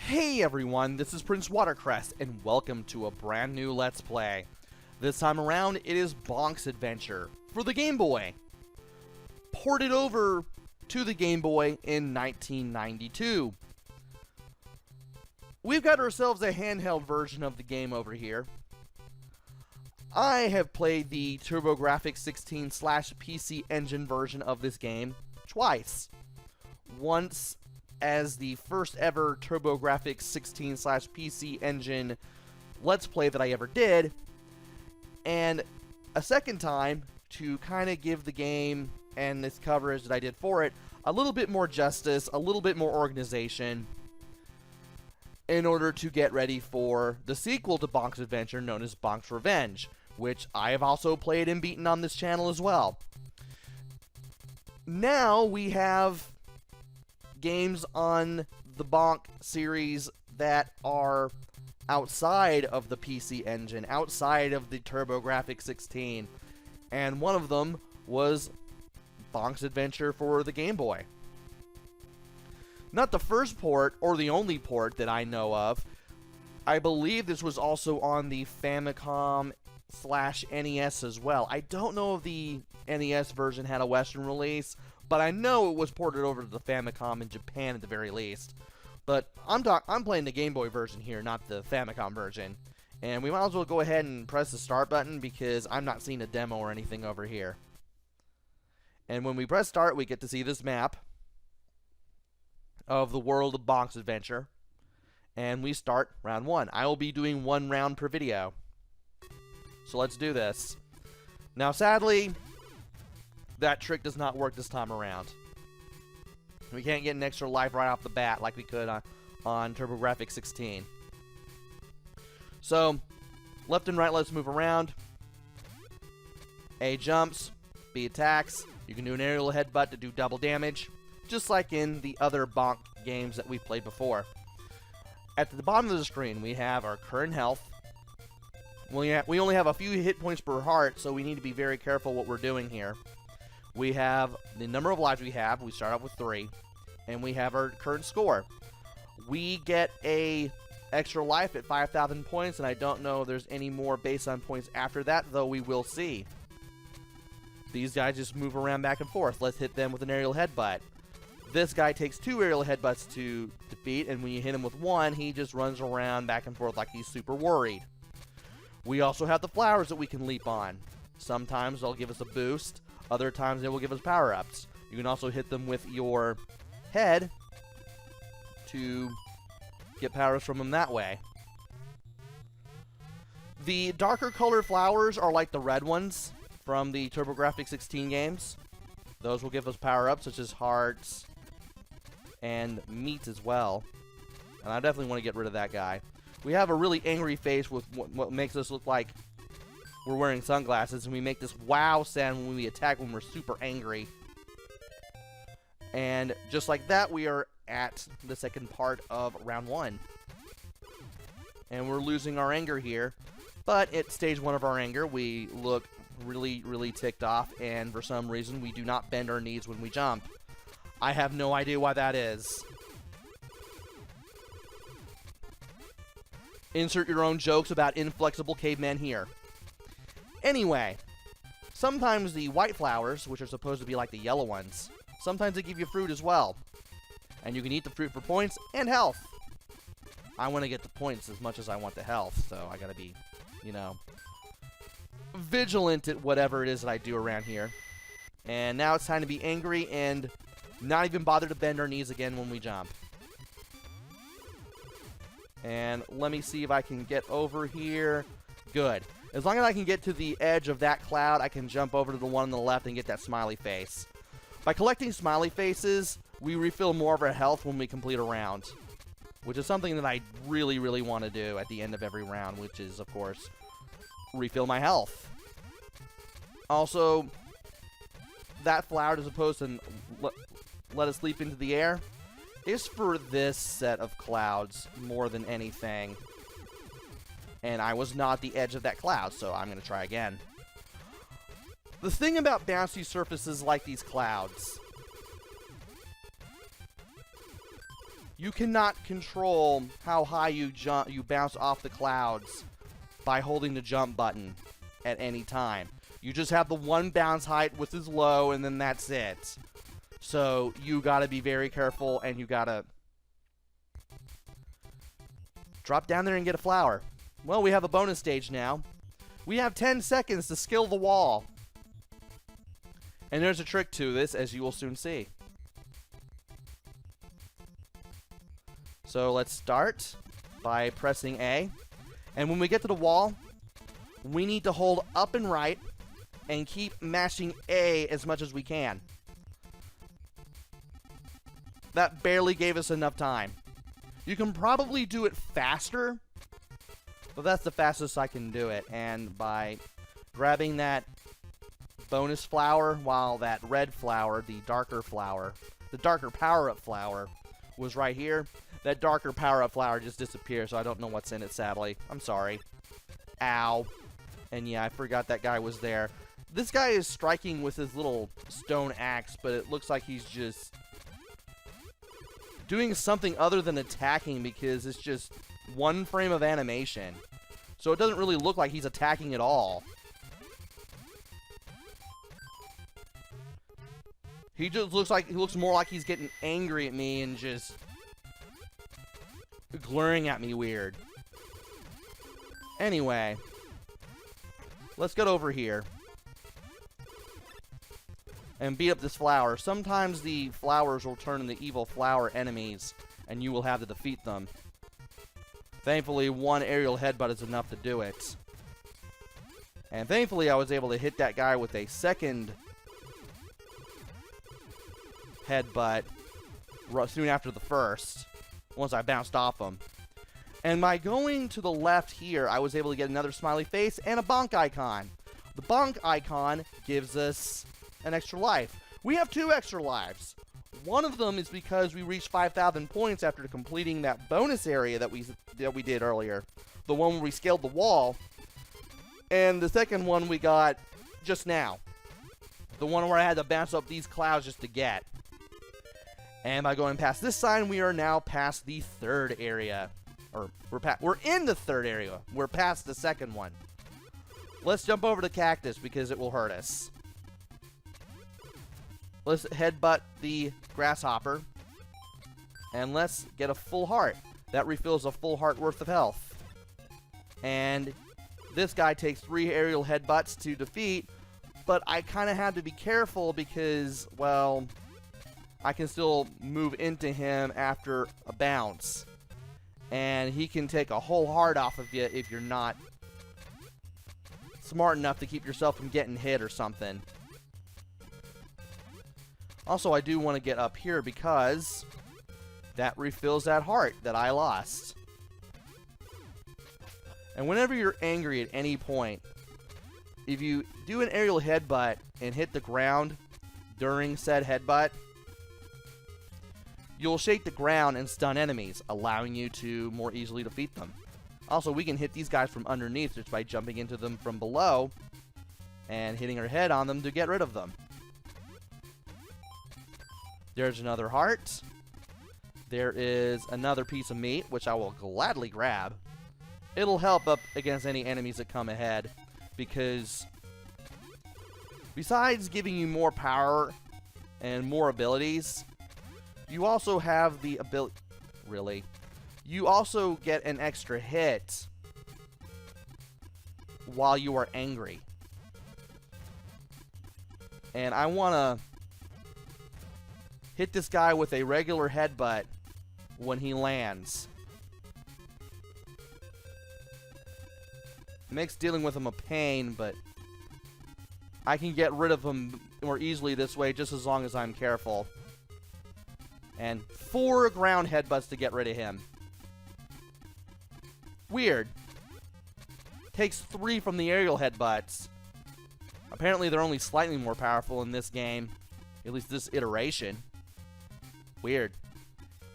Hey everyone, this is PrinceWatercress, and welcome to a brand new Let's Play. This time around, it is Bonk's Adventure for the Game Boy. Ported over to the Game Boy in 1992. We've got ourselves a handheld version of the game over here. I have played the TurboGrafx 16/PC Engine version of this game twice. Once as the first ever TurboGrafx 16/PC Engine Let's Play that I ever did, and a second time to kind of give the game and this coverage that I did for it a little bit more justice, a little bit more organization, in order to get ready for the sequel to Bonk's Adventure known as Bonk's Revenge, which I have also played and beaten on this channel as well. Now we have games on the Bonk series that are outside of the PC Engine, outside of the TurboGrafx 16, and one of them was Bonk's Adventure for the Game Boy. Not the first port, or the only port that I know of. I believe this was also on the Famicom/NES as well. I don't know if the NES version had a Western release, but I know it was ported over to the Famicom in Japan at the very least. But I'm playing the Game Boy version here, not the Famicom version. And we might as well go ahead and press the start button because I'm not seeing a demo or anything over here. And when we press start, we get to see this map of the world of Bonk's Adventure. And we start round 1. I will be doing 1 round per video. So let's do this. Now sadly, that trick does not work this time around. We can't get an extra life right off the bat like we could on TurboGrafx 16. So, left and right, let's move around. A jumps, B attacks. You can do an aerial headbutt to do double damage, just like in the other Bonk games that we've played before. At the bottom of the screen, we have our current health. We only have a few hit points per heart, so we need to be very careful what we're doing here. We have the number of lives we have. We start off with 3. And we have our current score. We get a extra life at 5,000 points, and I don't know if there's any more base on points after that, though we will see. These guys just move around back and forth. Let's hit them with an aerial headbutt. This guy takes 2 aerial headbutts to defeat, and when you hit him with 1, he just runs around back and forth like he's super worried. We also have the flowers that we can leap on. Sometimes they'll give us a boost. Other times they will give us power-ups. You can also hit them with your head to get powers from them that way. The darker colored flowers are like the red ones from the TurboGrafx 16 games. Those will give us power-ups such as hearts and meat as well. And I definitely want to get rid of that guy. We have a really angry face with what makes us look like we're wearing sunglasses, and we make this wow sound when we attack when we're super angry. And just like that, we are at the second part of round 1. And we're losing our anger here. But at stage 1 of our anger, we look really, really ticked off, and for some reason, we do not bend our knees when we jump. I have no idea why that is. Insert your own jokes about inflexible cavemen here. Anyway, sometimes the white flowers, which are supposed to be like the yellow ones, sometimes they give you fruit as well. And you can eat the fruit for points and health. I want to get the points as much as I want the health, so I gotta be, vigilant at whatever it is that I do around here. And now it's time to be angry and not even bother to bend our knees again when we jump. And let me see if I can get over here. Good. As long as I can get to the edge of that cloud, I can jump over to the one on the left and get that smiley face. By collecting smiley faces, we refill more of our health when we complete a round, which is something that I really, really want to do at the end of every round, which is, of course, refill my health. Also, that flower, as opposed to let us leap into the air, is for this set of clouds more than anything. And I was not at the edge of that cloud, so I'm going to try again. The thing about bouncy surfaces like these clouds, You cannot control how high you bounce off the clouds by holding the jump button at any time. You just have the one bounce height, which is low, and then that's it. So you gotta be very careful, and you gotta drop down there and get a flower. Well, we have a bonus stage now. We have 10 seconds to skill the wall. And there's a trick to this, as you will soon see. So let's start by pressing A. And when we get to the wall, we need to hold up and right and keep mashing A as much as we can. That barely gave us enough time. You can probably do it faster, but that's the fastest I can do it. And by grabbing that bonus flower, while that red flower, the darker power-up flower, was right here, that darker power-up flower just disappeared, so I don't know what's in it, sadly. I'm sorry. Ow. And yeah, I forgot that guy was there. This guy is striking with his little stone axe, but it looks like he's just doing something other than attacking, because it's just one frame of animation. So it doesn't really look like he's attacking at all. He just looks more like he's getting angry at me and just glaring at me weird. Anyway, let's get over here and beat up this flower. Sometimes the flowers will turn into evil flower enemies, and you will have to defeat them. Thankfully, one aerial headbutt is enough to do it. And thankfully, I was able to hit that guy with a second headbutt soon after the first, once I bounced off him. And by going to the left here, I was able to get another smiley face and a bonk icon. The bonk icon gives us an extra life. We have 2 extra lives. One of them is because we reached 5,000 points after completing that bonus area that we did earlier, the one where we scaled the wall. And the second one we got just now, the one where I had to bounce up these clouds just to get. And by going past this sign, we are now past the 3rd area. Or we're in the 3rd area. We're past the 2nd one. Let's jump over the cactus because it will hurt us. Let's headbutt the grasshopper. And let's get a full heart. That refills a full heart worth of health. And this guy takes 3 aerial headbutts to defeat. But I kind of had to be careful because, well, I can still move into him after a bounce. And he can take a whole heart off of you if you're not smart enough to keep yourself from getting hit or something. Also, I do want to get up here because that refills that heart that I lost. And whenever you're angry at any point, if you do an aerial headbutt and hit the ground during said headbutt, you'll shake the ground and stun enemies, allowing you to more easily defeat them. Also, we can hit these guys from underneath just by jumping into them from below and hitting our head on them to get rid of them. There's another heart. There is another piece of meat, which I will gladly grab. It'll help up against any enemies that come ahead, because besides giving you more power and more abilities, you also have the ability, you also get an extra hit while you are angry. And I want to hit this guy with a regular headbutt when he lands. It makes dealing with him a pain, but I can get rid of him more easily this way just as long as I'm careful. And 4 ground headbutts to get rid of him. Weird. Takes 3 from the aerial headbutts. Apparently they're only slightly more powerful in this game. At least this iteration. Weird.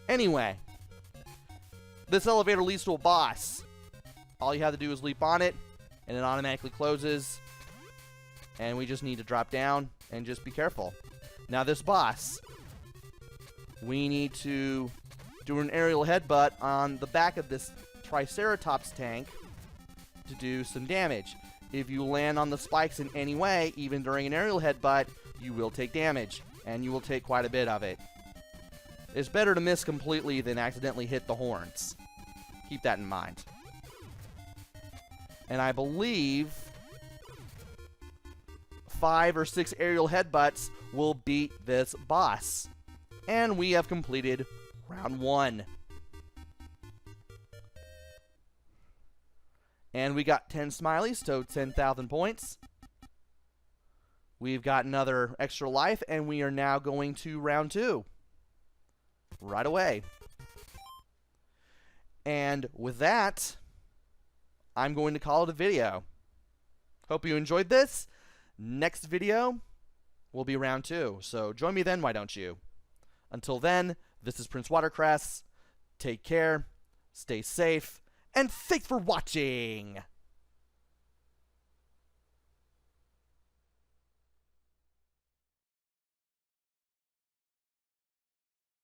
Anyway. This elevator leads to a boss. All you have to do is leap on it, and it automatically closes. And we just need to drop down and just be careful. Now this boss, we need to do an aerial headbutt on the back of this Triceratops tank to do some damage. If you land on the spikes in any way, even during an aerial headbutt, you will take damage, and you will take quite a bit of it. It's better to miss completely than accidentally hit the horns. Keep that in mind. And I believe 5 or 6 aerial headbutts will beat this boss. And we have completed round 1. And we got 10 smileys, so 10,000 points. We've got another extra life, and we are now going to round 2. Right away. And with that, I'm going to call it a video. Hope you enjoyed this. Next video will be round 2, so join me then, why don't you? Until then, this is PrinceWatercress. Take care, stay safe, and thanks for watching!